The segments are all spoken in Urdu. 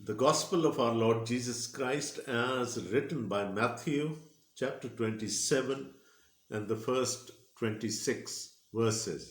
The Gospel of our Lord Jesus Christ as written by Matthew chapter 27 and the first 26 verses.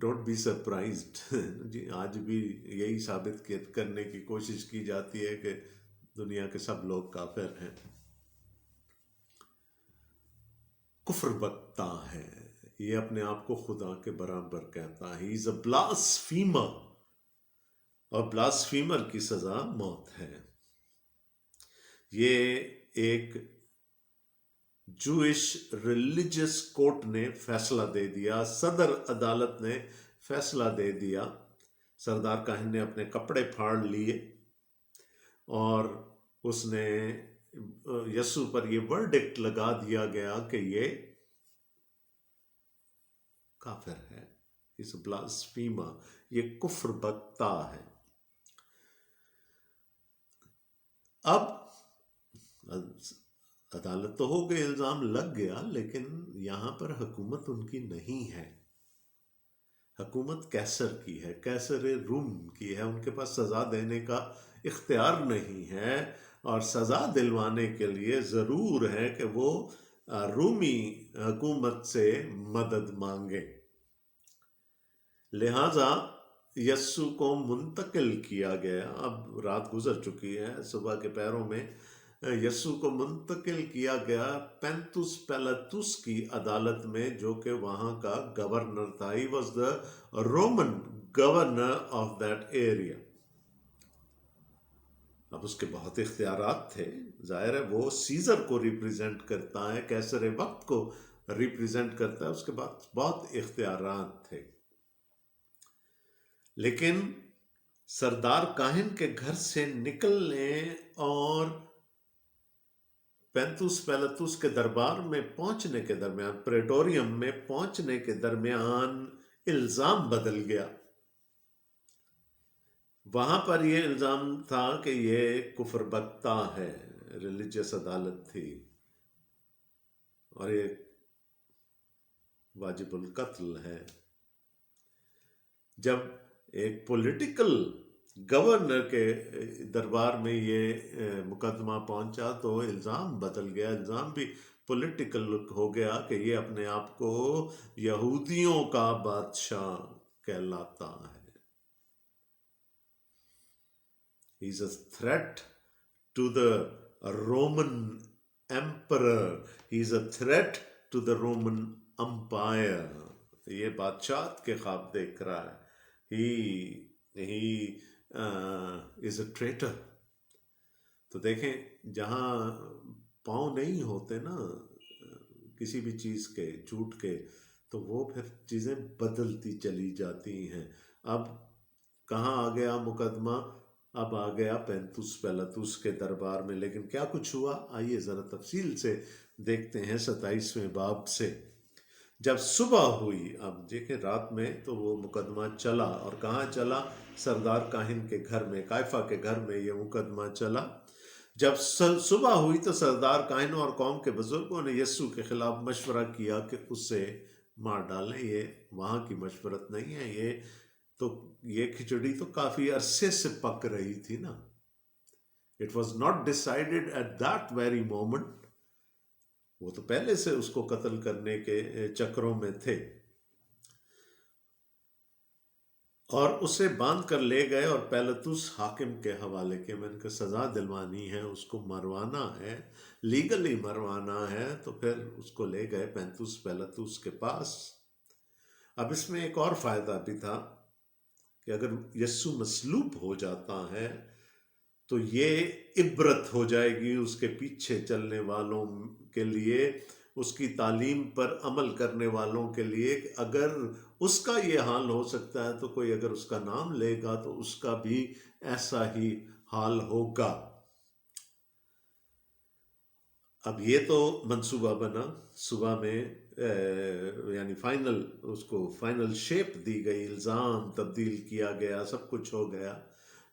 Don't be surprised جی آج بھی یہی ثابت کرنے کی کوشش کی جاتی ہے کہ دنیا کے سب لوگ کافر ہیں. کفر بکتا ہے، یہ اپنے آپ کو خدا کے برابر کہتا ہے. ہی از اے بلاسفیمر، اور بلاسفیمر کی سزا موت ہے. یہ ایک جوئش ریلیجس کورٹ نے فیصلہ دے دیا، صدر عدالت نے فیصلہ دے دیا. سردار کاہن نے اپنے کپڑے پھاڑ لیے اور اس نے یسوع پر یہ ورڈکٹ لگا دیا گیا کہ یہ کافر ہے، اس بلاسفیما، یہ کفر بکتا ہے. اب عدالت تو ہو گئی، الزام لگ گیا، لیکن یہاں پر حکومت ان کی نہیں ہے. حکومت کیسر کی ہے، کیسر روم کی ہے. ان کے پاس سزا دینے کا اختیار نہیں ہے، اور سزا دلوانے کے لیے ضرور ہے کہ وہ رومی حکومت سے مدد مانگے. لہذا یسوع کو منتقل کیا گیا. اب رات گزر چکی ہے، صبح کے پہروں میں یسوع کو منتقل کیا گیا پینتوس پیلاطس کی عدالت میں، جو کہ وہاں کا گورنر تھا. He was the Roman governor of that area. اب اس کے بہت اختیارات تھے، ظاہر ہے وہ سیزر کو ریپریزنٹ کرتا ہے، کیسر وقت کو ریپریزنٹ کرتا ہے، اس کے بعد بہت اختیارات تھے. لیکن سردار کاہن کے گھر سے نکلنے اور پینتوس پیلاطس کے دربار میں پہنچنے کے درمیان، پریٹوریم میں پہنچنے کے درمیان الزام بدل گیا. وہاں پر یہ الزام تھا کہ یہ کفر بکتا ہے. ریلیجیس عدالت تھی اور یہ واجب القتل ہے. جب ایک پولیٹیکل گورنر کے دربار میں یہ مقدمہ پہنچا تو الزام بدل گیا. الزام بھی پولیٹیکل ہو گیا کہ یہ اپنے آپ کو یہودیوں کا بادشاہ کہلاتا ہے. He is a threat to the Roman emperor. He is a threat to the Roman empire. یہ بادشاہت کے خواب دیکھ رہا ہے. He is a traitor. تو دیکھیں جہاں پاؤں نہیں ہوتے نا کسی بھی چیز کے، جھوٹ کے، تو وہ پھر چیزیں بدلتی چلی جاتی ہیں. اب کہاں آ گیا مقدمہ؟ اب آ گیا پینتوس پیلاطس کے دربار میں. لیکن کیا کچھ ہوا، آئیے ذرا تفصیل سے دیکھتے ہیں 27ویں باب سے. جب صبح ہوئی، اب دیکھیں رات میں تو وہ مقدمہ چلا، اور کہاں چلا؟ سردار کاہن کے گھر میں، قیافہ کے گھر میں یہ مقدمہ چلا. جب صبح ہوئی تو سردار کاہن اور قوم کے بزرگوں نے یسوع کے خلاف مشورہ کیا کہ اسے مار ڈالیں. یہ وہاں کی مشورت نہیں ہے، یہ کھچڑی تو کافی عرصے سے پک رہی تھی نا. It was not decided at that very moment. وہ تو پہلے سے اس کو قتل کرنے کے چکروں میں تھے، اور اسے باندھ کر لے گئے اور پیلاطس حاکم کے حوالے کے. میں نے کہا سزا دلوانی ہے، اس کو مروانا ہے، لیگلی مروانا ہے، تو پھر اس کو لے گئے پینتوس پیلاطس کے پاس. اب اس میں ایک اور فائدہ بھی تھا کہ اگر یسوع مصلوب ہو جاتا ہے تو یہ عبرت ہو جائے گی اس کے پیچھے چلنے والوں کے لیے، اس کی تعلیم پر عمل کرنے والوں کے لیے، کہ اگر اس کا یہ حال ہو سکتا ہے تو کوئی اگر اس کا نام لے گا تو اس کا بھی ایسا ہی حال ہوگا. اب یہ تو منصوبہ بنا، صبح میں یعنی فائنل، اس کو فائنل شیپ دی گئی، الزام تبدیل کیا گیا، سب کچھ ہو گیا.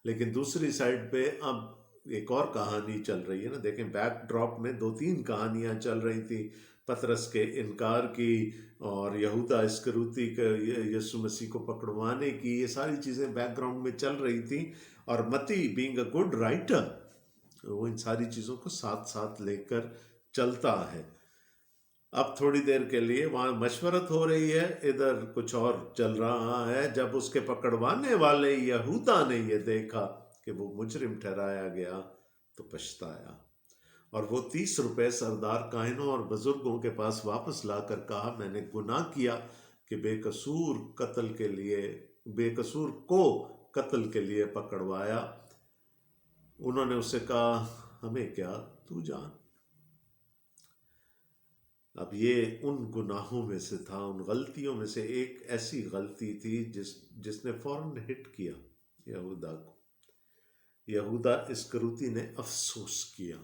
لیکن دوسری سائڈ پہ اب ایک اور کہانی چل رہی ہے نا. دیکھیں بیک ڈراپ میں 2-3 کہانیاں چل رہی تھی، پطرس کے انکار کی، اور یہودا اسکریوتی کے یسوع مسیح کو پکڑوانے کی. یہ ساری چیزیں بیک گراؤنڈ میں چل رہی تھیں، اور متی بینگ اے گڈ رائٹر وہ ان ساری چیزوں کو ساتھ ساتھ لے کر چلتا ہے. اب تھوڑی دیر کے لیے وہاں مشورت ہو رہی ہے، ادھر کچھ اور چل رہا ہے۔ جب اس کے پکڑوانے والے یہودا نے یہ دیکھا کہ وہ مجرم ٹھہرایا گیا تو پچھتایا، اور وہ 30 روپے سردار کاہنوں اور بزرگوں کے پاس واپس لا کر کہا، میں نے گناہ کیا کہ بے قصور کو قتل کے لیے پکڑوایا۔ انہوں نے اس سے کہا، ہمیں کیا، تو جان۔ اب یہ ان گناہوں میں سے تھا، ان غلطیوں میں سے ایک ایسی غلطی تھی جس نے فوراً ہٹ کیا یہودا کو۔ یہودا اسکروتی نے افسوس کیا،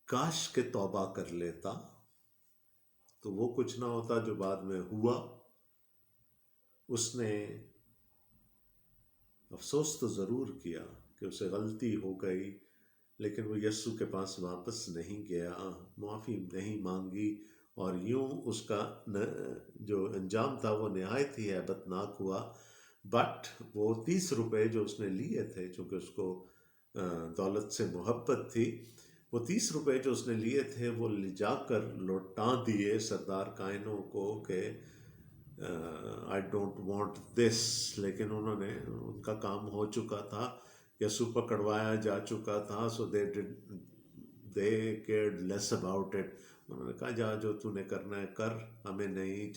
کاش کہ توبہ کر لیتا تو وہ کچھ نہ ہوتا جو بعد میں ہوا۔ اس نے افسوس تو ضرور کیا کہ اسے غلطی ہو گئی، لیکن وہ یسوع کے پاس واپس نہیں گیا، معافی نہیں مانگی، اور یوں اس کا جو انجام تھا وہ نہایت ہی ہیبت ناک ہوا۔ بٹ وہ 30 روپے جو اس نے لیے تھے، چونکہ اس کو دولت سے محبت تھی، وہ 30 روپے جو اس نے لیے تھے وہ لے جا کر لوٹا دیے سردار کائنوں کو کہ آئی ڈونٹ وانٹ دس۔ لیکن انہوں نے، ان کا کام ہو چکا تھا، یسوع پکڑوایا جا چکا تھا، سو دے کیئرڈ لیس اباؤٹ اٹ۔ انہوں نے کہا، جا جو تو نے کرنا ہے کر، ہمیں نہیں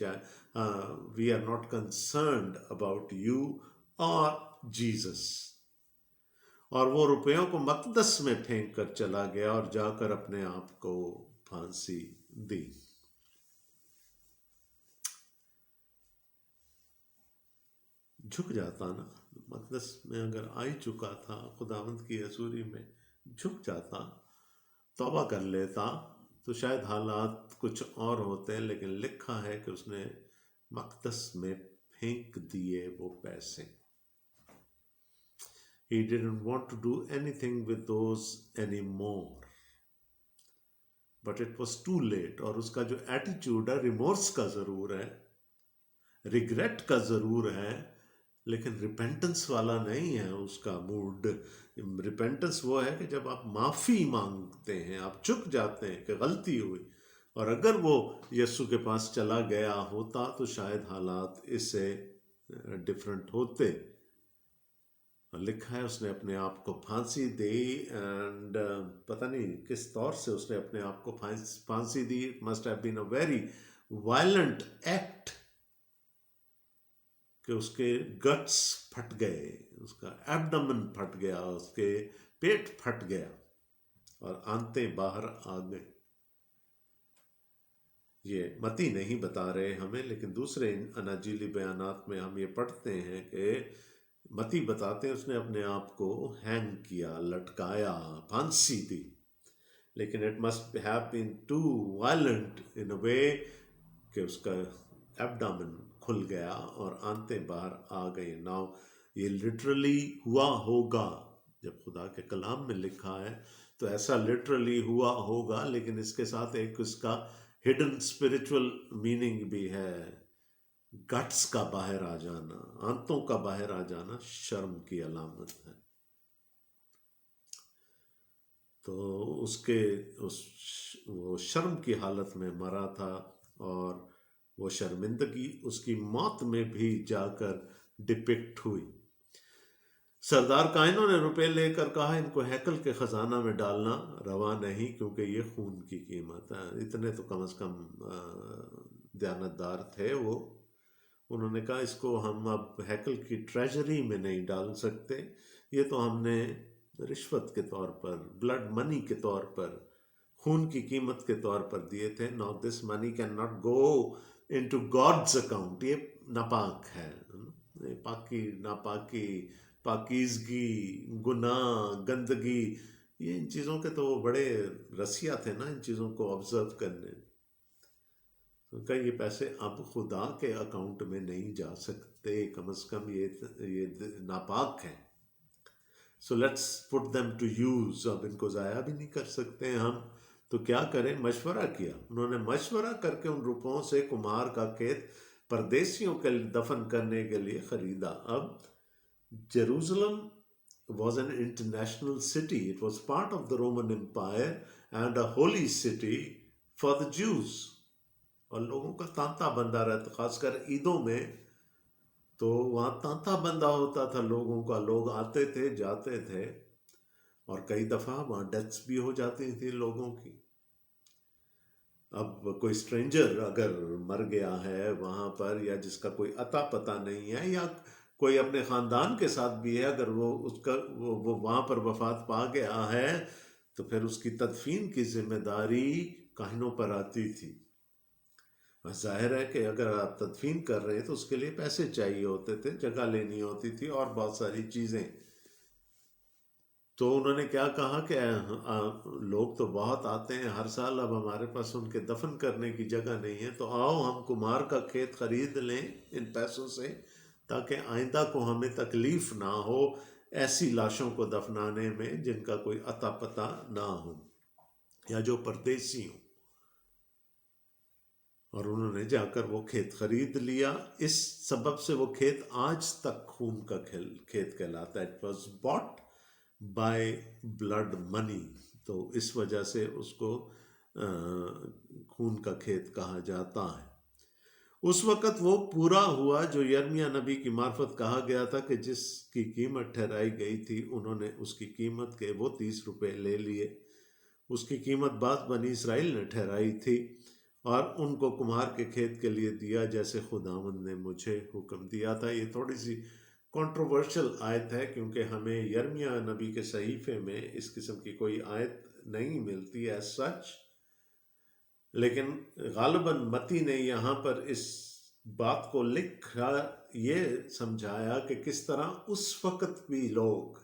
we are not concerned about you اور جیزس۔ اور وہ روپیوں کو مقدس میں پھینک کر چلا گیا اور جا کر اپنے آپ کو پھانسی دی۔ جھک جاتا نا، مقدس میں اگر آ ہی چکا تھا، خداوند کی حضوری میں جھک جاتا، توبہ کر لیتا، تو شاید حالات کچھ اور ہوتے، لیکن لکھا ہے کہ اس نے مقدس میں پھینک دیے وہ پیسے۔ He didn't want to do anything with those anymore. But it was too late. اور اس کا جو ایٹیچیوڈ ہے، ریمورس کا ضرور ہے، ریگریٹ کا ضرور ہے، لیکن ریپینٹنس والا نہیں ہے اس کا موڈ۔ ریپینٹنس وہ ہے کہ جب آپ معافی مانگتے ہیں، آپ چک جاتے ہیں کہ غلطی ہوئی، اور اگر وہ یسوع کے پاس چلا گیا ہوتا تو شاید حالات اس سے ڈفرنٹ ہوتے۔ لکھا ہے اس نے اپنے آپ کو پھانسی دی، اینڈ پتہ نہیں کس طور سے اس نے اپنے آپ کو پھانسی دی۔ It must have been a very violent act کہ اس کے گٹس پھٹ گئے، اس کا ایبڈمن پھٹ گیا، اس کے پیٹ پھٹ گیا اور آنتیں باہر آ گئے۔ یہ متی نہیں بتا رہے ہمیں، لیکن دوسرے اناجیلی بیانات میں ہم یہ پڑھتے ہیں کہ متی بتاتے ہیں اس نے اپنے آپ کو ہینگ کیا، لٹکایا، پھانسی دی۔ لیکن it must have been too violent in a way کہ اس کا ایبڈامن کھل گیا اور آنتیں باہر آ گئی۔ ناؤ یہ لٹرلی ہوا ہوگا، جب خدا کے کلام میں لکھا ہے تو ایسا لٹرلی ہوا ہوگا، لیکن اس کے ساتھ ایک اس کا ہڈن اسپرچول میننگ بھی ہے۔ گٹس کا باہر آ جانا، آنتوں کا باہر آ جانا شرم کی علامت ہے۔ تو وہ شرم کی حالت میں مرا تھا، اور وہ شرمندگی اس کی موت میں بھی جا کر ڈپکٹ ہوئی۔ سردار کائنوں نے روپے لے کر کہا، ان کو ہیکل کے خزانہ میں ڈالنا روا نہیں، کیونکہ یہ خون کی قیمت ہے۔ اتنے تو کم از کم دیانتدار تھے وہ۔ انہوں نے کہا، اس کو ہم اب ہیکل کی ٹریجری میں نہیں ڈال سکتے، یہ تو ہم نے رشوت کے طور پر، بلڈ منی کے طور پر، خون کی قیمت کے طور پر دیے تھے۔ No this money can not go into God's account. یہ ناپاک ہے، ناپاکی، پاکیزگی، گناہ، گندگی، یہ ان چیزوں کے تو بڑے رسیا تھے نا، ان چیزوں کو آبزرو کرنے۔ کہ یہ پیسے اب خدا کے اکاؤنٹ میں نہیں جا سکتے، کم از کم یہ ناپاک ہے۔ So let's put them to use. اب ان کو ضائع بھی نہیں کر سکتے ہم، تو کیا کریں؟ مشورہ کیا۔ انہوں نے مشورہ کر کے ان روپوں سے کمہار کا کھیت پردیسیوں کے دفن کرنے کے لیے خریدا۔ اب جیروزلم was an international city. It was part of the Roman Empire and a holy city for the Jews. اور لوگوں کا تانتا بندہ رہتا، خاص کر عیدوں میں تو وہاں تانتا بندہ ہوتا تھا لوگوں کا، لوگ آتے تھے جاتے تھے، اور کئی دفعہ وہاں ڈیتھس بھی ہو جاتی تھی لوگوں کی۔ اب کوئی اسٹرینجر اگر مر گیا ہے وہاں پر، یا جس کا کوئی عطا پتہ نہیں ہے، یا کوئی اپنے خاندان کے ساتھ بھی ہے، اگر وہ وہاں پر وفات پا گیا ہے تو پھر اس کی تدفین کی ذمہ داری کاہنوں پر آتی تھی۔ ظاہر ہے کہ اگر آپ تدفین کر رہے ہیں تو اس کے لیے پیسے چاہیے ہوتے تھے، جگہ لینی ہوتی تھی اور بہت ساری چیزیں۔ تو انہوں نے کیا کہا کہ لوگ تو بہت آتے ہیں ہر سال، اب ہمارے پاس ان کے دفن کرنے کی جگہ نہیں ہے، تو آؤ ہم کمہار کا کھیت خرید لیں ان پیسوں سے، تاکہ آئندہ کو ہمیں تکلیف نہ ہو ایسی لاشوں کو دفنانے میں جن کا کوئی عطا پتہ نہ ہو یا جو پردیسی ہوں۔ اور انہوں نے جا کر وہ کھیت خرید لیا۔ اس سبب سے وہ کھیت آج تک خون کا کھیت کہلاتا ہے۔ It was bought by blood money, تو اس وجہ سے اس کو خون کا کھیت کہا جاتا ہے۔ اس وقت وہ پورا ہوا جو یرمیہ نبی کی معرفت کہا گیا تھا کہ جس کی قیمت ٹھہرائی گئی تھی، انہوں نے اس کی قیمت کے وہ 30 روپے لے لیے۔ اس کی قیمت بعد بنی اسرائیل نے ٹھہرائی تھی اور ان کو کمہار کے کھیت کے لیے دیا، جیسے خداوند نے مجھے حکم دیا تھا۔ یہ تھوڑی سی کنٹروورشل آیت ہے، کیونکہ ہمیں یرمیہ نبی کے صحیفے میں اس قسم کی کوئی آیت نہیں ملتی ایز سچ، لیکن غالباً متی نے یہاں پر اس بات کو لکھا، یہ سمجھایا کہ کس طرح اس وقت بھی لوگ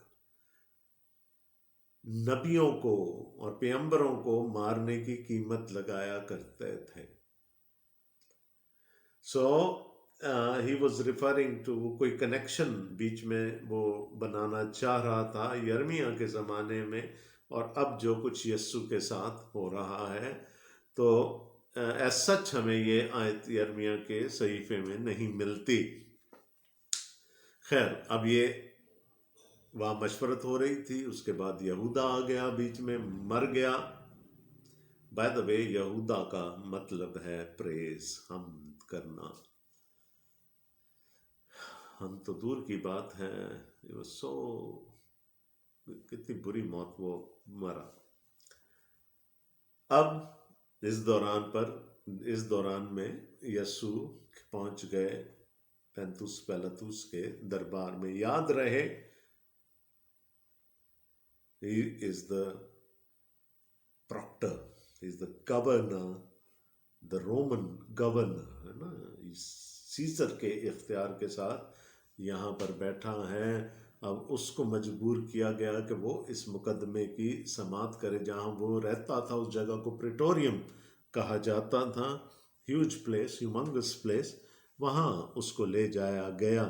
نبیوں کو اور پیغمبروں کو مارنے کی قیمت لگایا کرتے تھے۔ سو ہی واز ریفرنگ ٹو، کوئی کنیکشن بیچ میں وہ بنانا چاہ رہا تھا یرمیہ کے زمانے میں اور اب جو کچھ یسوع کے ساتھ ہو رہا ہے۔ تو ایز سچ ہمیں یہ آیت یرمیہ کے صحیفے میں نہیں ملتی۔ خیر، اب یہ وہاں مشورت ہو رہی تھی، اس کے بعد یہودا آ گیا بیچ میں، مر گیا۔ بائی دا وے، یہودا کا مطلب ہے پریز، حمد کرنا۔ ہم تو دور کی بات ہے، کتنی بری موت وہ مرا۔ اب اس دوران میں یسوع پہنچ گئے پینتوس پیلاطس کے دربار میں۔ یاد رہے he is the proctor, he is the governor, the Roman governor، ہے نا، سیزر کے اختیار کے ساتھ یہاں پر بیٹھا ہے۔ اب اس کو مجبور کیا گیا کہ وہ اس مقدمے کی سماعت کرے۔ جہاں وہ رہتا تھا اس جگہ کو پریٹوریم کہا جاتا تھا، ہیوج پلیس، ہیومنگس پلیس، وہاں اس کو لے جایا گیا۔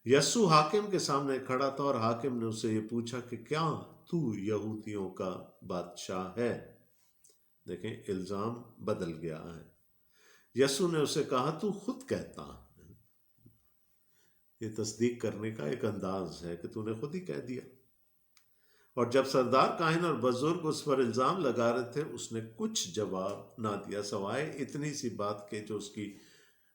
یسوع حاکم کے سامنے کھڑا تھا اور حاکم نے اسے یہ پوچھا کہ کیا تو یہودیوں کا بادشاہ ہے؟ دیکھیں، الزام بدل گیا ہے۔ یسوع نے اسے کہا تو خود کہتا ہے۔ یہ تصدیق کرنے کا ایک انداز ہے کہ تو نے خود ہی کہہ دیا۔ اور جب سردار کاہن اور بزرگ اس پر الزام لگا رہے تھے، اس نے کچھ جواب نہ دیا سوائے اتنی سی بات کے جو اس کی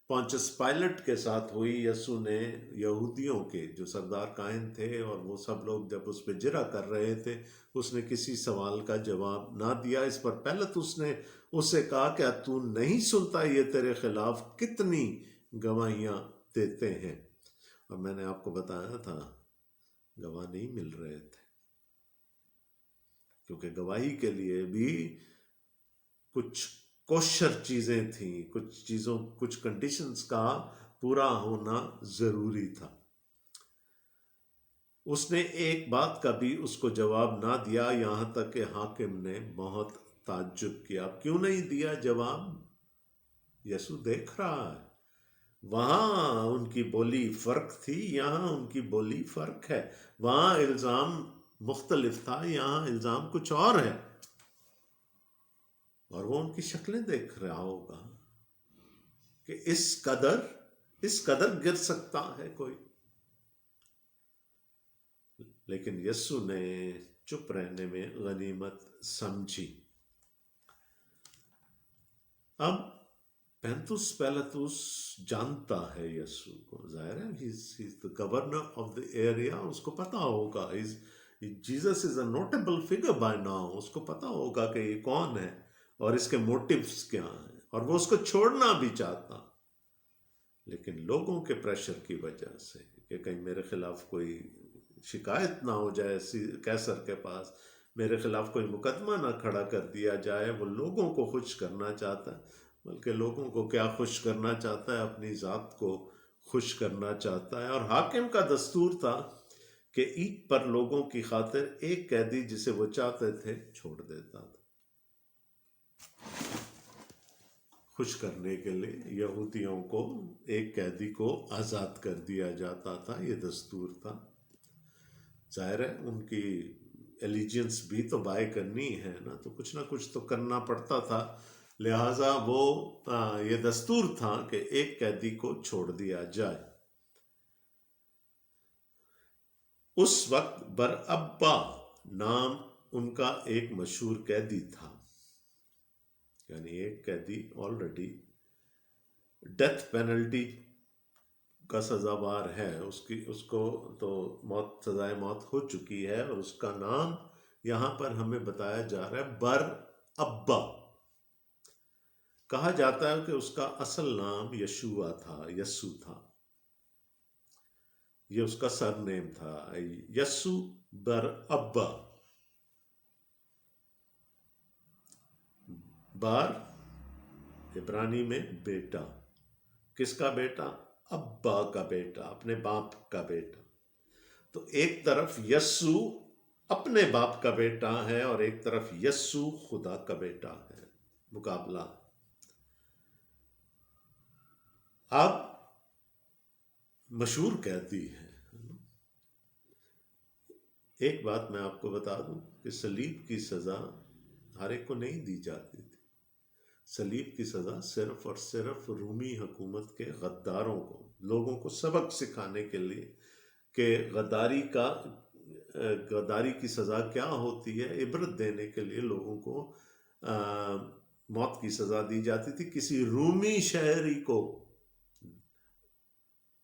پونچس پائلٹ کے ساتھ ہوئی۔ یسوع نے یہودیوں کے جو سردار کاہن تھے اور وہ سب لوگ جب اس پہ جرح کر رہے تھے، اس نے کسی سوال کا جواب نہ دیا۔ اس پر پہلے اس نے اسے کہا کہ تو نہیں سنتا یہ تیرے خلاف کتنی گواہیاں دیتے ہیں؟ اور میں نے آپ کو بتایا تھا گواہ نہیں مل رہے تھے، کیونکہ گواہی کے لیے بھی کچھ کوشر چیزیں تھیں، کچھ کنڈیشنز کا پورا ہونا ضروری تھا۔ اس نے ایک بات کا بھی اس کو جواب نہ دیا، یہاں تک کہ حاکم نے بہت تعجب کیا۔ کیوں نہیں دیا جواب؟ یسوع دیکھ رہا ہے۔ وہاں ان کی بولی فرق تھی، یہاں ان کی بولی فرق ہے۔ وہاں الزام مختلف تھا، یہاں الزام کچھ اور ہے۔ اور وہ ان کی شکلیں دیکھ رہا ہوگا کہ اس قدر گر سکتا ہے کوئی۔ لیکن یسو نے چپ رہنے میں غنیمت سمجھی۔ اب پینتوس پیلاطس جانتا ہے یسوع کو، ظاہر ہے he's the governor of the area، اس کو پتا ہوگا Jesus is a notable figure by now, اس کو پتا ہوگا کہ یہ کون ہے اور اس کے موٹیوز کیا ہیں، اور وہ اس کو چھوڑنا بھی چاہتا، لیکن لوگوں کے پریشر کی وجہ سے کہ کہیں میرے خلاف کوئی شکایت نہ ہو جائے کیسر کے پاس، میرے خلاف کوئی مقدمہ نہ کھڑا کر دیا جائے، وہ لوگوں کو خوش کرنا چاہتا ہے، بلکہ لوگوں کو کیا خوش کرنا چاہتا ہے، اپنی ذات کو خوش کرنا چاہتا ہے۔ اور حاکم کا دستور تھا کہ عید پر لوگوں کی خاطر ایک قیدی جسے وہ چاہتے تھے چھوڑ دیتا تھا، خوش کرنے کے لیے یہودیوں کو ایک قیدی کو آزاد کر دیا جاتا تھا، یہ دستور تھا۔ ظاہر ہے ان کی ایلیجنس بھی تو بائی کرنی ہے نا، تو کچھ نہ کچھ تو کرنا پڑتا تھا، لہٰذا وہ یہ دستور تھا کہ ایک قیدی کو چھوڑ دیا جائے۔ اس وقت برابا نام ان کا ایک مشہور قیدی تھا، یعنی ایک قیدی آلریڈی ڈیتھ پینلٹی کا سزاوار ہے، اس کو تو سزائے موت ہو چکی ہے، اور اس کا نام یہاں پر ہمیں بتایا جا رہا ہے برابا۔ کہا جاتا ہے کہ اس کا اصل نام یشوع تھا، یسوع تھا، یہ اس کا سر نیم تھا، یسوع برابا۔ بار عبرانی میں بیٹا، کس کا بیٹا؟ ابا کا بیٹا، اپنے باپ کا بیٹا۔ تو ایک طرف یسوع اپنے باپ کا بیٹا ہے اور ایک طرف یسوع خدا کا بیٹا ہے، مقابلہ۔ اب مشہور قیدی ہے۔ ایک بات میں آپ کو بتا دوں کہ صلیب کی سزا ہر ایک کو نہیں دی جاتی تھی، صلیب کی سزا صرف اور صرف رومی حکومت کے غداروں کو، لوگوں کو سبق سکھانے کے لیے کہ غداری کی سزا کیا ہوتی ہے، عبرت دینے کے لیے لوگوں کو موت کی سزا دی جاتی تھی۔ کسی رومی شہری کو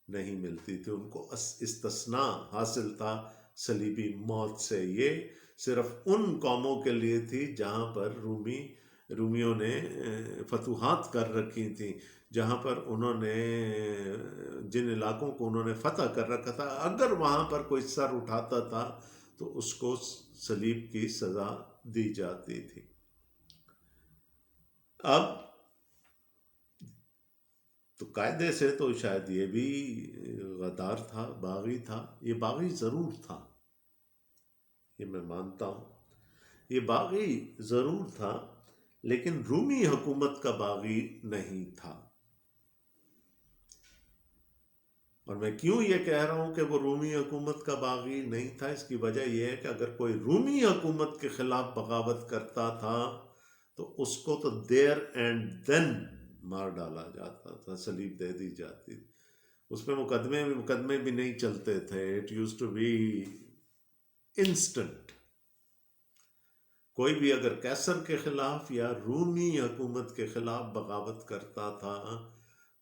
نہیں ملتی تھی، ان کو استثناء حاصل تھا صلیبی موت سے۔ یہ صرف ان قوموں کے لیے تھی جہاں پر رومیوں نے فتوحات کر رکھی تھیں، جہاں پر انہوں نے جن علاقوں کو انہوں نے فتح کر رکھا تھا، اگر وہاں پر کوئی سر اٹھاتا تھا تو اس کو صلیب کی سزا دی جاتی تھی۔ اب تو قاعدے سے تو شاید یہ بھی غدار تھا، باغی تھا، یہ باغی ضرور تھا، یہ میں مانتا ہوں، یہ باغی ضرور تھا، لیکن رومی حکومت کا باغی نہیں تھا۔ اور میں کیوں یہ کہہ رہا ہوں کہ وہ رومی حکومت کا باغی نہیں تھا، اس کی وجہ یہ ہے کہ اگر کوئی رومی حکومت کے خلاف بغاوت کرتا تھا تو اس کو تو دیر اینڈ دین مار ڈالا جاتا تھا، صلیب دے دی جاتی تھی، اس پہ مقدمے بھی نہیں چلتے تھے، it used to be instant. کوئی بھی اگر کیسر کے خلاف یا رومی حکومت کے خلاف بغاوت کرتا تھا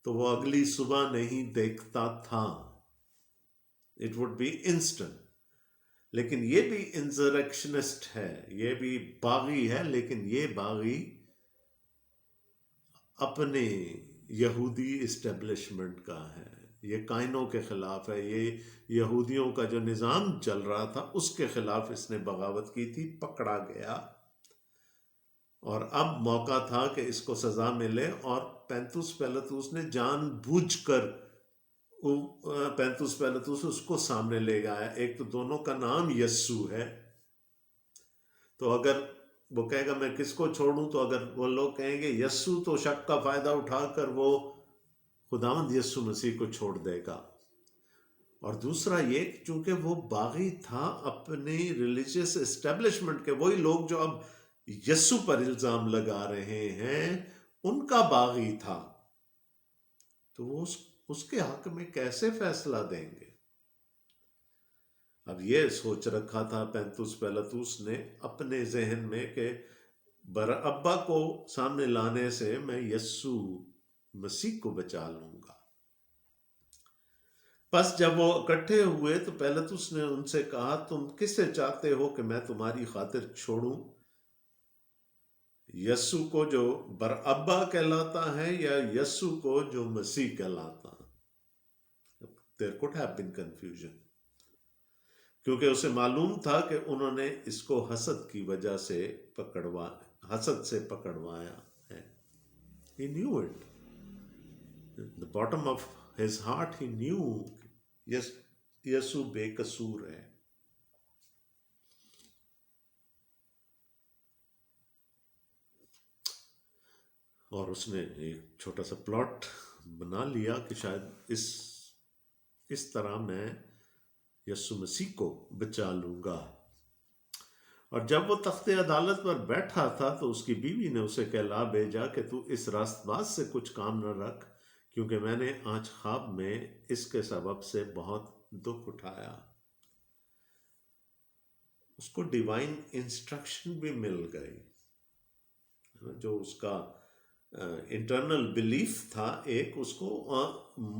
تو وہ اگلی صبح نہیں دیکھتا تھا، اٹ وڈ بی انسٹنٹ۔ لیکن یہ بھی انسرکشنسٹ ہے، یہ بھی باغی ہے، لیکن یہ باغی اپنے یہودی اسٹیبلشمنٹ کا ہے، یہ کائنوں کے خلاف ہے، یہ یہودیوں کا جو نظام چل رہا تھا اس کے خلاف اس نے بغاوت کی تھی، پکڑا گیا، اور اب موقع تھا کہ اس کو سزا ملے، اور پینتوس پیلاطس نے جان بوجھ کر پینتوس پیلاطس اس کو سامنے لے گیا۔ ایک تو دونوں کا نام یسوع ہے، تو اگر وہ کہے گا میں کس کو چھوڑوں، تو اگر وہ لوگ کہیں گے یسوع، تو شک کا فائدہ اٹھا کر وہ خداوند یسوع مسیح کو چھوڑ دے گا۔ اور دوسرا یہ کہ چونکہ وہ باغی تھا اپنی ریلیجیس اسٹیبلشمنٹ کے، وہی لوگ جو اب یسوع پر الزام لگا رہے ہیں ان کا باغی تھا، تو وہ اس کے حق میں کیسے فیصلہ دیں گے؟ اب یہ سوچ رکھا تھا پینتوس پیلاطوس نے اپنے ذہن میں کہ برابا کو سامنے لانے سے میں یسوع مسیح کو بچا لوں گا۔ پس جب وہ اکٹھے ہوئے تو پیلاطس نے ان سے کہا، تم کسے چاہتے ہو کہ میں تمہاری خاطر چھوڑوں، یسوع کو جو برابا کہلاتا ہے یا یسوع کو جو مسیح کہلاتا ہے؟ There could have been confusion، کیونکہ اسے معلوم تھا کہ انہوں نے اس کو حسد کی وجہ سے حسد سے پکڑوایا ہے۔ He knew it. The bottom of his heart he knew یسوع بے قصور ہے۔ اور اس نے ایک چھوٹا سا پلاٹ بنا لیا کہ شاید اس طرح میں یسوع مسیح کو بچا لوں گا۔ اور جب وہ تخت عدالت پر بیٹھا تھا تو اس کی بیوی نے اسے کہلا بھیجا کہ تو اس راست باز سے کچھ کام نہ رکھ، کیونکہ میں نے آج خواب میں اس کے سبب سے بہت دکھ اٹھایا۔ اس کو ڈیوائن انسٹرکشن بھی مل گئی، جو اس کا انٹرنل بلیف تھا، ایک اس کو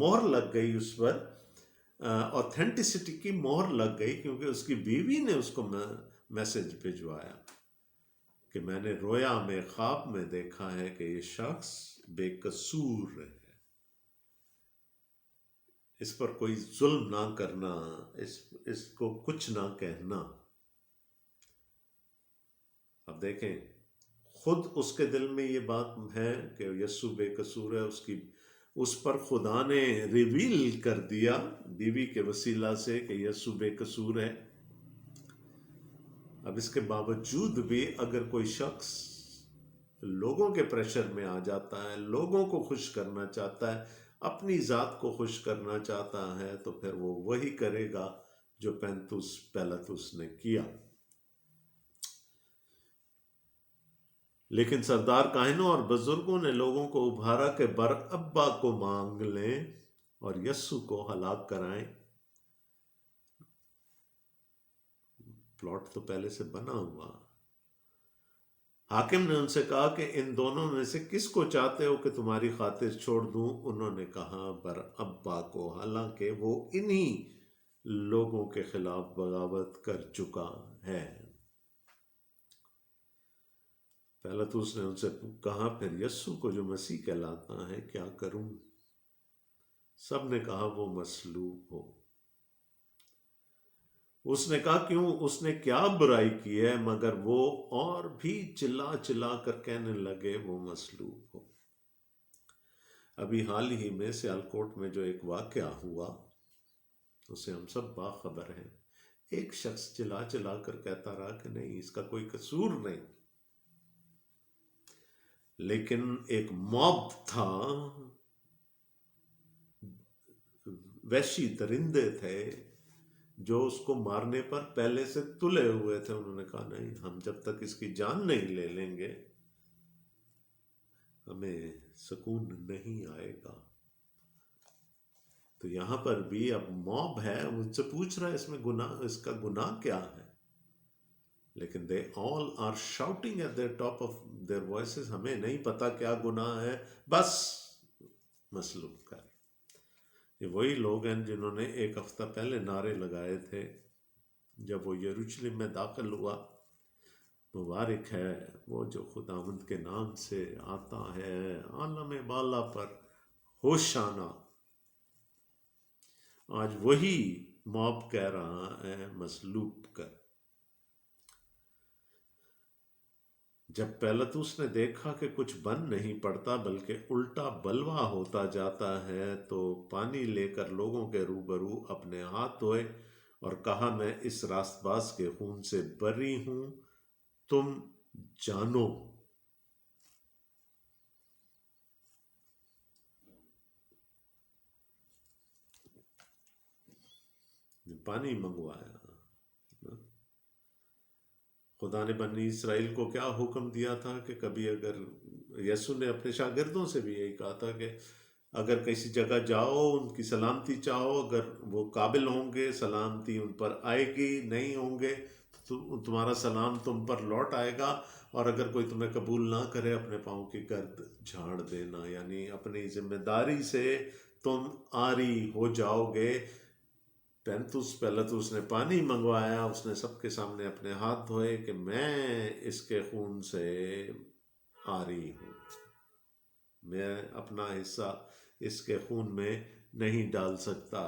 مہر لگ گئی، اس پر اوتھینٹسٹی کی مہر لگ گئی، کیونکہ اس کی بیوی نے اس کو میسج بھجوایا کہ میں نے رویا میں خواب میں دیکھا ہے کہ یہ شخص بے قصور ہے، اس پر کوئی ظلم نہ کرنا، اس کو کچھ نہ کہنا۔ اب دیکھیں، خود اس کے دل میں یہ بات ہے کہ یسوع بے قصور ہے، اس پر خدا نے ریویل کر دیا بیوی کے وسیلہ سے کہ یسوع بے قصور ہے۔ اب اس کے باوجود بھی اگر کوئی شخص لوگوں کے پریشر میں آ جاتا ہے، لوگوں کو خوش کرنا چاہتا ہے، اپنی ذات کو خوش کرنا چاہتا ہے، تو پھر وہ وہی کرے گا جو پینتوس پیلاطس نے کیا۔ لیکن سردار کاہنوں اور بزرگوں نے لوگوں کو ابھارا کہ برابا کو مانگ لیں اور یسوع کو ہلاک کرائیں۔ پلاٹ تو پہلے سے بنا ہوا۔ حاکم نے ان سے کہا کہ ان دونوں میں سے کس کو چاہتے ہو کہ تمہاری خاطر چھوڑ دوں؟ انہوں نے کہا برابا کو، حالانکہ وہ انہی لوگوں کے خلاف بغاوت کر چکا ہے۔ پیلاطس نے ان سے کہا، پھر یسوع کو جو مسیح کہلاتا ہے کیا کروں؟ سب نے کہا وہ مصلوب ہو۔ اس نے کہا، کیوں؟ اس نے کیا برائی کی ہے؟ مگر وہ اور بھی چلا چلا کر کہنے لگے وہ مصلوب ہو۔ ابھی حال ہی میں سیالکوٹ میں جو ایک واقعہ ہوا، اسے ہم سب باخبر ہیں۔ ایک شخص چلا چلا کر کہتا رہا کہ نہیں، اس کا کوئی قصور نہیں، لیکن ایک موب تھا، وحشی درندے تھے جو اس کو مارنے پر پہلے سے تلے ہوئے تھے۔ انہوں نے کہا نہیں، ہم جب تک اس کی جان نہیں لے لیں گے ہمیں سکون نہیں آئے گا۔ تو یہاں پر بھی اب موب ہے، ان سے پوچھ رہا ہے اس کا گناہ کیا ہے، لیکن they all are shouting at the top of their voices، ہمیں نہیں پتا کیا گناہ ہے، بس مصلوب کر۔ یہ وہی لوگ ہیں جنہوں نے ایک ہفتہ پہلے نعرے لگائے تھے جب وہ یروشلم میں داخل ہوا، مبارک ہے وہ جو خداوند کے نام سے آتا ہے، عالم بالا پر ہوشانہ۔ آج وہی موب کہہ رہا ہے مصلوب کر۔ جب پیلاطس نے دیکھا کہ کچھ بن نہیں پڑتا بلکہ الٹا بلوا ہوتا جاتا ہے، تو پانی لے کر لوگوں کے روبرو اپنے ہاتھ دھوئے اور کہا، میں اس راست باز کے خون سے بری ہوں، تم جانو۔ پانی منگوایا۔ خدا نے بنی اسرائیل کو کیا حکم دیا تھا کہ کبھی اگر یسوع نے اپنے شاگردوں سے بھی یہی کہا تھا کہ اگر کسی جگہ جاؤ ان کی سلامتی چاہو، اگر وہ قابل ہوں گے سلامتی ان پر آئے گی، نہیں ہوں گے تو تمہارا سلام تم پر لوٹ آئے گا، اور اگر کوئی تمہیں قبول نہ کرے اپنے پاؤں کی گرد جھاڑ دینا، یعنی اپنی ذمہ داری سے تم عاری ہو جاؤ گے۔ پینتوس پہلے تو اس نے پانی منگوایا، اس نے سب کے سامنے اپنے ہاتھ دھوئے کہ میں اس کے خون سے عاری ہوں، میں اپنا حصہ اس کے خون میں نہیں ڈال سکتا۔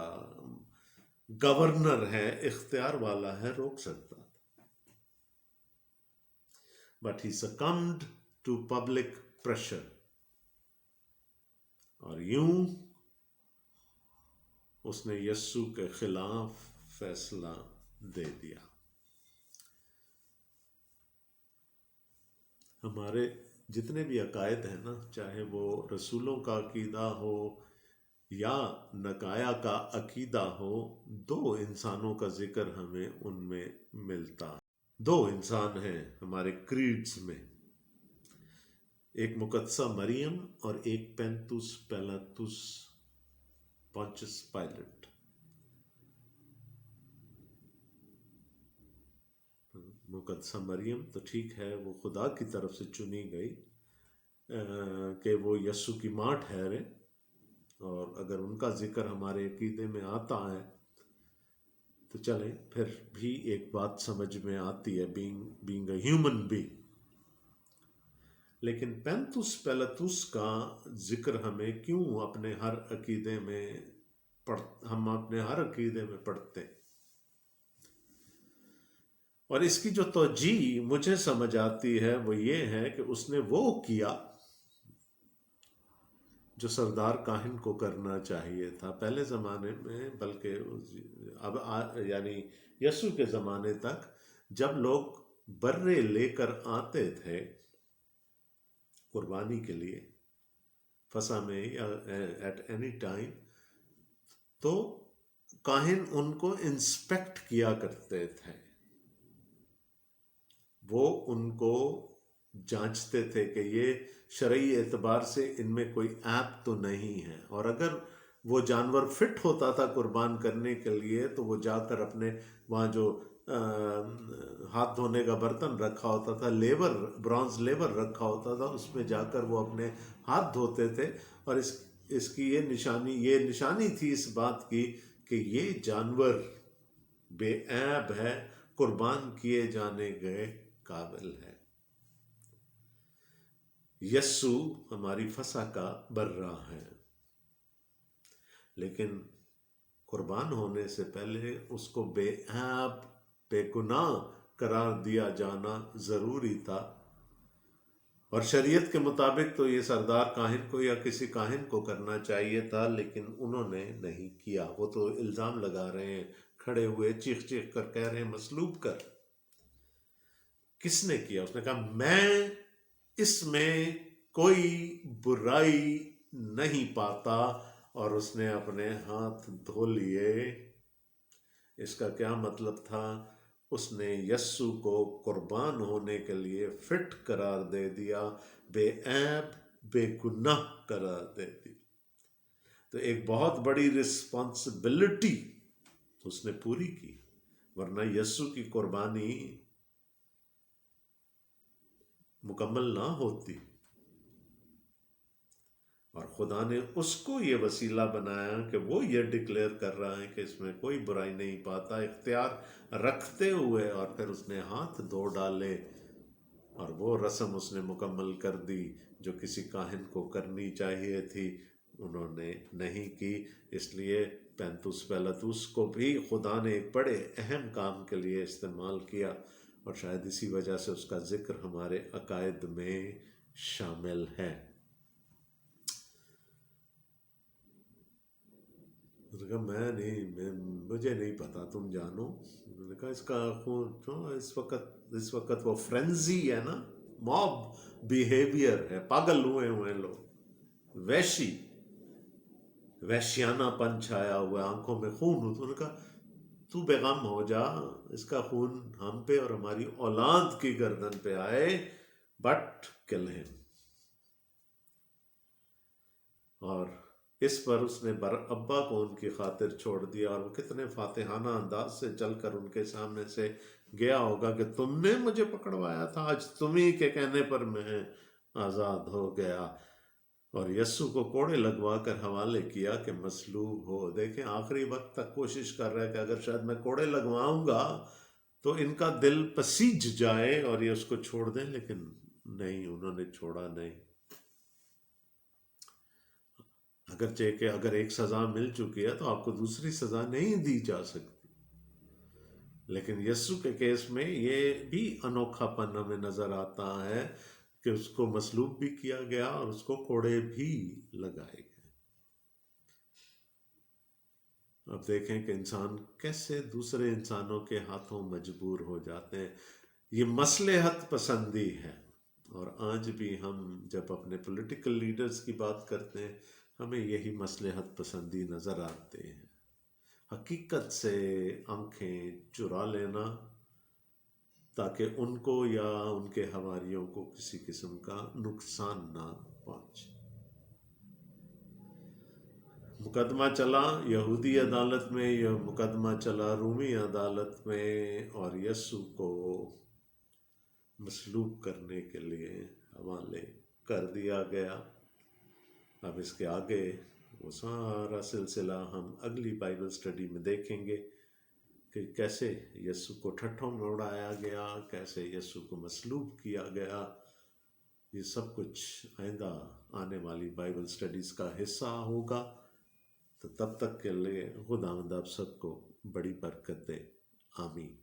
گورنر ہے، اختیار والا ہے، روک سکتا تھا، but he succumbed to public pressure, اور یوں اس نے یسوع کے خلاف فیصلہ دے دیا۔ ہمارے جتنے بھی عقائد ہیں نا، چاہے وہ رسولوں کا عقیدہ ہو یا نکایا کا عقیدہ ہو، دو انسانوں کا ذکر ہمیں ان میں ملتا ہے۔ دو انسان ہیں ہمارے کریڈز میں، ایک مقدسہ مریم اور ایک پینتوس پیلاطس، پونچس پائلٹ۔ مقدسہ مریم تو ٹھیک ہے، وہ خدا کی طرف سے چنی گئی کہ وہ یسوع کی ماں ٹھہرے، اور اگر ان کا ذکر ہمارے عقیدے میں آتا ہے تو چلیں پھر بھی ایک بات سمجھ میں آتی ہے، بینگ اے ہیومن بینگ۔ لیکن پینتوس پیلاطس کا ذکر ہمیں کیوں اپنے ہر عقیدے میں ہم اپنے ہر عقیدے میں پڑھتے ہیں، اور اس کی جو توجیہ مجھے سمجھ آتی ہے وہ یہ ہے کہ اس نے وہ کیا جو سردار کاہن کو کرنا چاہیے تھا پہلے زمانے میں، بلکہ اب یعنی یسوع کے زمانے تک جب لوگ برے لے کر آتے تھے قربانی کے لیے، فسح میں یا ایٹ اینی ٹائم، تو کاہن ان کو انسپیکٹ کیا کرتے تھے، وہ ان کو جانچتے تھے کہ یہ شرعی اعتبار سے ان میں کوئی عیب تو نہیں ہے، اور اگر وہ جانور فٹ ہوتا تھا قربان کرنے کے لیے تو وہ جا کر اپنے وہاں جو ہاتھ دھونے کا برتن رکھا ہوتا تھا، لیور، برانز لیور رکھا ہوتا تھا، اس میں جا کر وہ اپنے ہاتھ دھوتے تھے، اور اس کی یہ نشانی تھی اس بات کی کہ یہ جانور بے عیب ہے، قربان کیے جانے گئے قابل ہے۔ یسوع ہماری فسح کا برہ ہے، لیکن قربان ہونے سے پہلے اس کو بے عیب، بے گناہ قرار دیا جانا ضروری تھا، اور شریعت کے مطابق تو یہ سردار کاہن کو یا کسی کاہن کو کرنا چاہیے تھا، لیکن انہوں نے نہیں کیا۔ وہ تو الزام لگا رہے ہیں، کھڑے ہوئے چیخ چیخ کر کہہ رہے ہیں مصلوب کر۔ کس نے کیا؟ اس نے کہا میں اس میں کوئی برائی نہیں پاتا، اور اس نے اپنے ہاتھ دھو لیے۔ اس کا کیا مطلب تھا؟ اس نے یسوع کو قربان ہونے کے لیے فٹ قرار دے دیا، بے عیب، بے گناہ قرار دے دی۔ تو ایک بہت بڑی رسپانسبلٹی اس نے پوری کی، ورنہ یسوع کی قربانی مکمل نہ ہوتی، اور خدا نے اس کو یہ وسیلہ بنایا کہ وہ یہ ڈکلیئر کر رہا ہے کہ اس میں کوئی برائی نہیں پاتا، اختیار رکھتے ہوئے، اور پھر اس نے ہاتھ دھو ڈالے، اور وہ رسم اس نے مکمل کر دی جو کسی کاہن کو کرنی چاہیے تھی، انہوں نے نہیں کی۔ اس لیے پینتوس پیلاطس کو بھی خدا نے ایک بڑے اہم کام کے لیے استعمال کیا، اور شاید اسی وجہ سے اس کا ذکر ہمارے عقائد میں شامل ہے۔ اس نے کہا مجھے نہیں پتا، تم جانو۔ میں نے کہا اس کا خون اس وقت وہ فرینزی ہے نا، موب بیہیویئر ہے، پاگل ہوئے لوگ، وحشیانہ پن چھایا ہوا، آنکھوں میں خون ہو۔ تو انہوں نے کہا تو بے غم ہو جا، اس کا خون ہم پہ اور ہماری اولاد کی گردن پہ آئے، بٹ کل ہم۔ اور اس پر اس نے ابا کو ان کی خاطر چھوڑ دیا، اور وہ کتنے فاتحانہ انداز سے چل کر ان کے سامنے سے گیا ہوگا کہ تم نے مجھے پکڑوایا تھا، آج تمہیں کے کہنے پر میں آزاد ہو گیا، اور یسوع کو کوڑے لگوا کر حوالے کیا کہ مصلوب ہو۔ دیکھیں آخری وقت تک کوشش کر رہا ہے کہ اگر شاید میں کوڑے لگواؤں گا تو ان کا دل پسیج جائے اور یہ اس کو چھوڑ دیں، لیکن نہیں، انہوں نے چھوڑا نہیں۔ اگرچہ کہ اگر ایک سزا مل چکی ہے تو آپ کو دوسری سزا نہیں دی جا سکتی، لیکن یسوع کے کیس میں یہ بھی انوکھا پن ہمیں نظر آتا ہے کہ اس کو مصلوب بھی کیا گیا اور اس کو کوڑے بھی لگائے گئے۔ اب دیکھیں کہ انسان کیسے دوسرے انسانوں کے ہاتھوں مجبور ہو جاتے ہیں۔ یہ مصلحت پسندی ہے، اور آج بھی ہم جب اپنے پولیٹیکل لیڈرز کی بات کرتے ہیں ہمیں یہی مصلحت پسندی نظر آتے ہیں، حقیقت سے آنکھیں چرا لینا تاکہ ان کو یا ان کے حواریوں کو کسی قسم کا نقصان نہ پہنچے۔ مقدمہ چلا یہودی عدالت میں، یہ مقدمہ چلا رومی عدالت میں، اور یسوع کو مصلوب کرنے کے لیے حوالے کر دیا گیا۔ اب اس کے آگے وہ سارا سلسلہ ہم اگلی بائبل سٹڈی میں دیکھیں گے کہ کیسے یسوع کو ٹھٹھوں میں اڑایا گیا، کیسے یسوع کو مصلوب کیا گیا۔ یہ سب کچھ آئندہ آنے والی بائبل سٹڈیز کا حصہ ہوگا۔ تو تب تک کے لیے خداوند آپ سب کو بڑی برکت دے، آمین۔